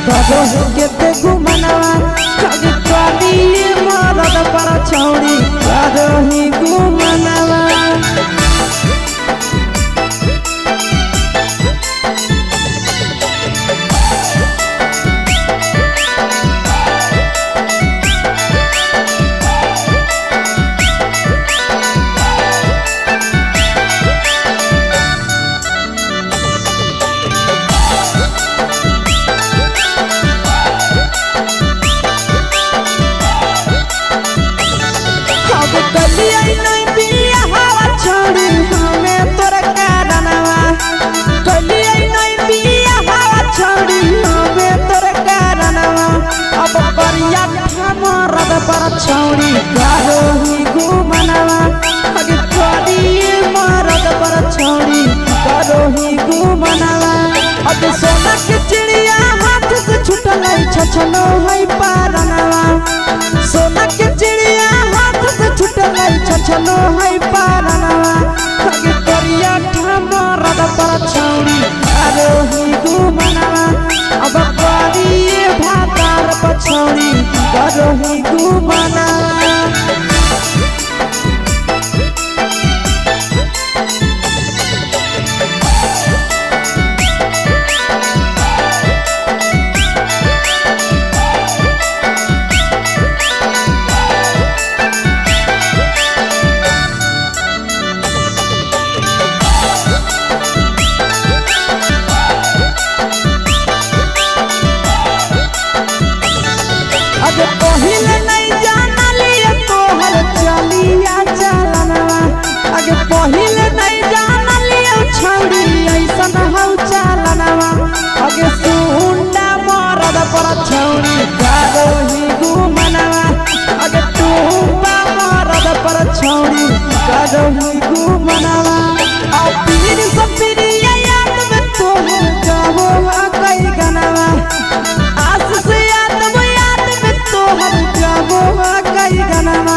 करो के ते घुमनवा कभी कभी मरद पर छौड़ी करो ही घुमनवा छौड़ी करो ही घुमनवा अगे कभी मरद पर छौड़ी करो ही घुमनवा अगे सोना के चिड़िया हाथ से छूटल छछनो है पारनवा सोना के चिड़िया हाथ से छूटल छछनो है पारनवा अगे करिया मरद पर छौड़ी करो ही घुमनवा अब करिए भातार पर छौड़ी करो ही घुमनवा अगे पहिले नहीं जाना लिया तोहर चलिया चलनवा अगे पहिले नहीं जाना लिया छौड़ी ऐसन हौ चलनवा अगे सुंडा मरद पर छौड़ी करो ही घुमनवा अगे टूबा मरद पर छौड़ी करो ही घुमनवा आ पीर सब पीरिया याद में तोहर जाबो कई गनवा आस से कई गनवा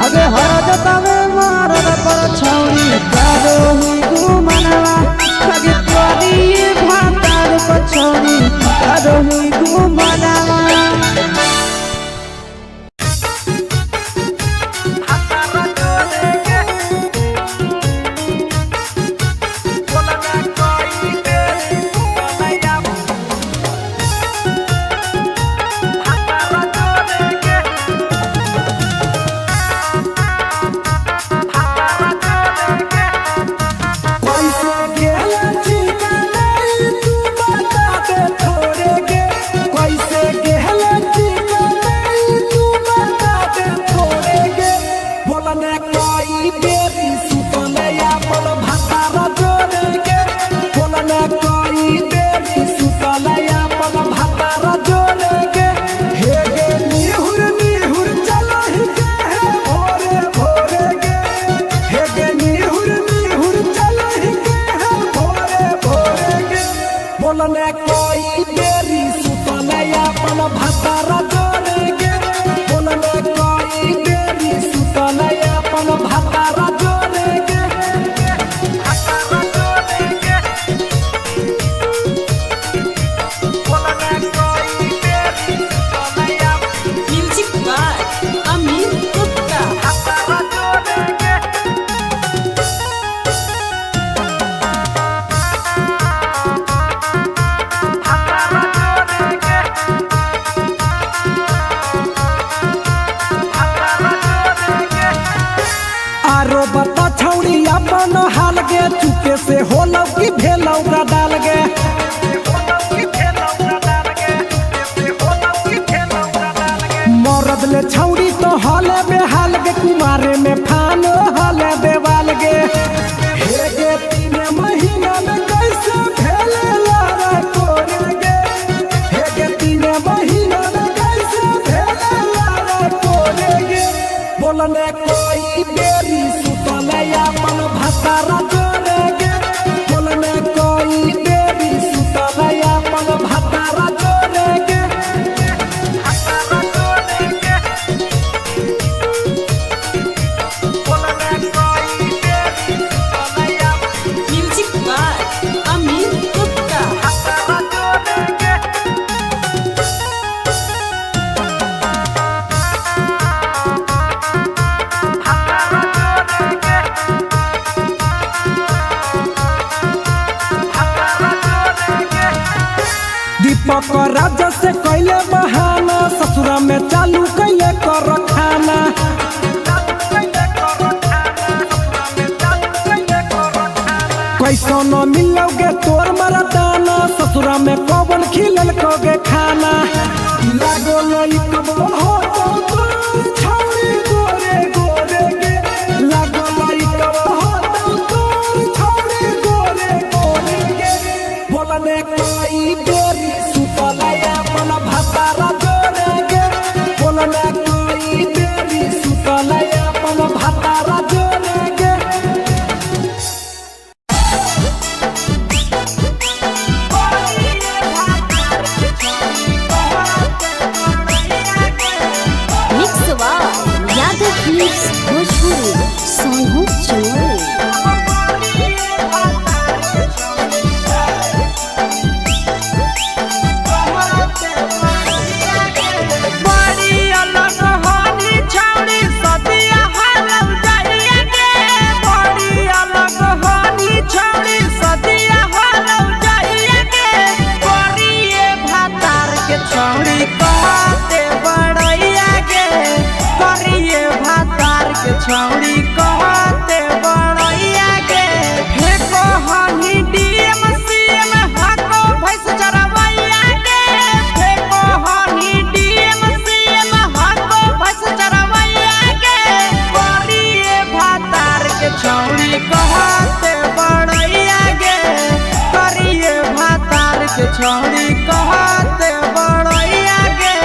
अगे हरदता में मरद पर छौड़ी करो ही घुमनवा अगे करिए भातार पर छौड़ी करो ही घुमनवा अपन हाल गे चुके से होलौ की भेलौ का डाल गे मरद ले छौड़ी तो हले बेहाल गे कुमारे में फान हले देवाल गे हे गे 3 महीना में कैसे भेले लारा कोरे गे हे गे 3 महीना में कैसे भेले लारा कोरे गे बोलने कोई बेरी सुतले अपन भतारा जोरे गे बोलने कोई बेरी सुतले अपन भतारा जोरे गे राजा से कैले बहाना ससुरा में चालू कैले कर खाना कैसो न मिलोगे तोर मरदाना ससुरा में कौन खिलल कोगे खाना लागो लई कब हो छौरी गोरे गोरे गे लागो लई कब हो छौरी गोरे गोरे गे बोलने कोई बेरी सुतलया मन भतारा जोरे गे बोलने कोई बेरी सुतलया मन भतारा जोरे गे भोजपुरी सोनू चोरी छौड़ी कहते बड़ैया के फेको हनी डीएम सीएम हको भैंस चरवैया के फेको हनी डीएम सीएम हको भैंस चरवैया के करिए भातार के छौड़ी कहते बड़ैया के करिए भातार के छौड़ी कहते बड़ैया के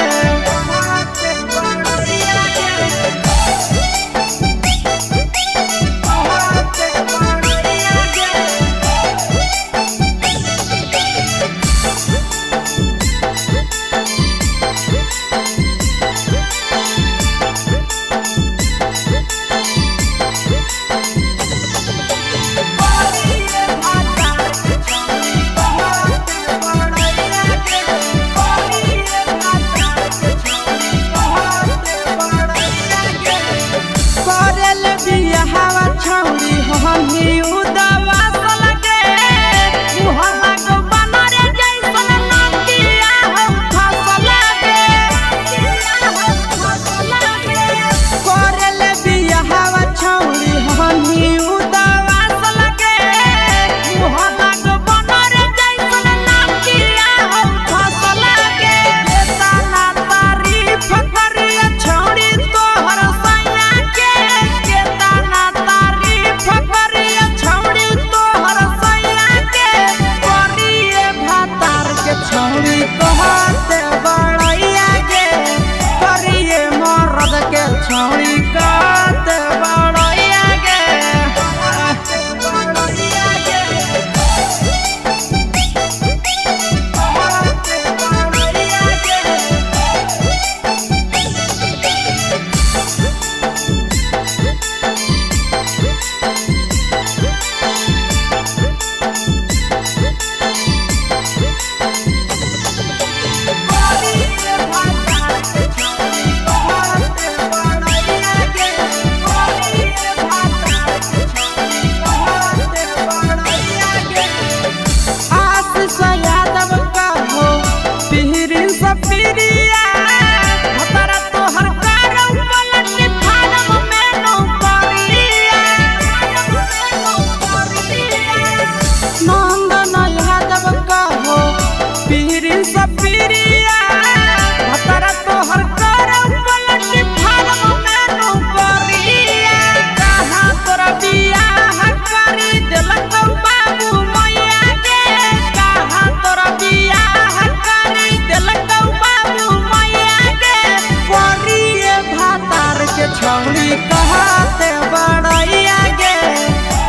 छौड़ी कहते बड़ैया गे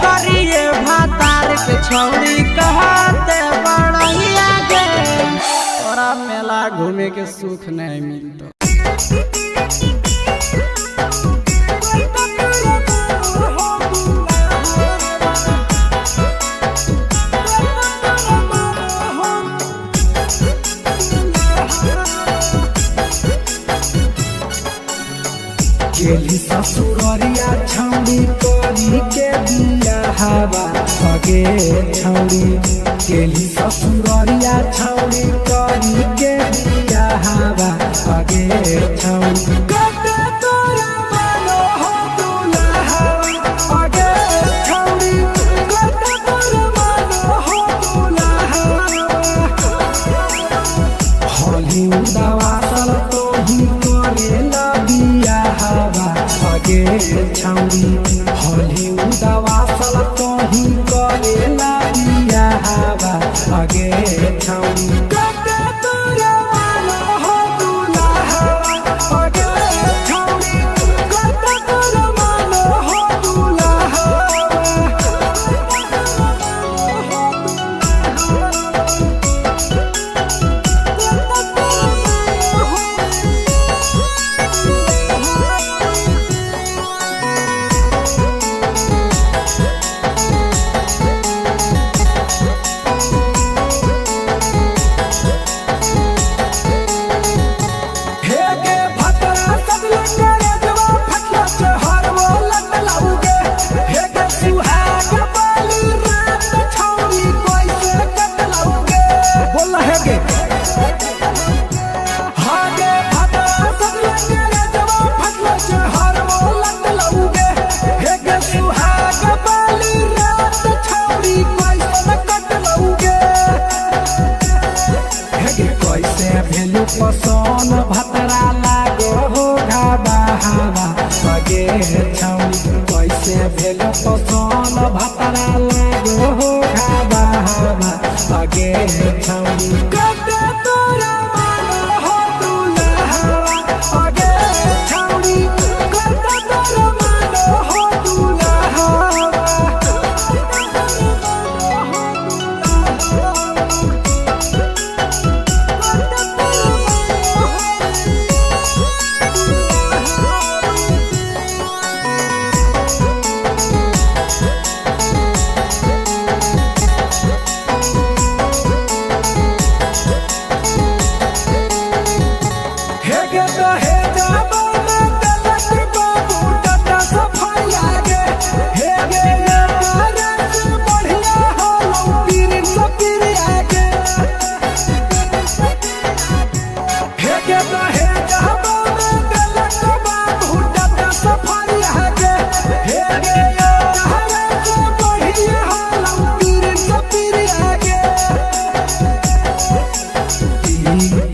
करिए भातार के छौड़ी कहते बड़ैया गे तोरा मेला घूमे के सुख नहीं मिलता गेली ससुररिया छौड़ी करी के बिया हवा अगे छौड़ी गेली ससुररिया छौड़ी करी के बिया हवा अगे छौड़ी कते तोरा मानो हो दुल्हा अगे छौड़ी कते तोरा मानो हो दुल्हा होली उदावासल तो ही करेला बिया हवा अगे छौड़ी होली उदावासल तो ही करेला बिया हवा अगे छौड़ी कते तोरा मानो हो दुल्हा अगे छौड़ी कते तोरा मानो हो दुल्हा पसन भतरा लागो हो घाबा हवा अगे छौड़ी कैसे भेल पसन भतरा लागो हो घाबा हवा अगे छौड़ी कते तोरा मानो हो दुल्हा अगे छौड़ी कते तोरा मानो हो दुल्हा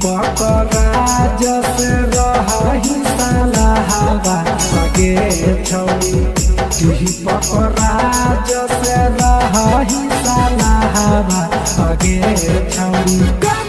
पकराज से रही साला हवा अगे छौड़ी पकराज से रही साला हवा अगे छौड़ी।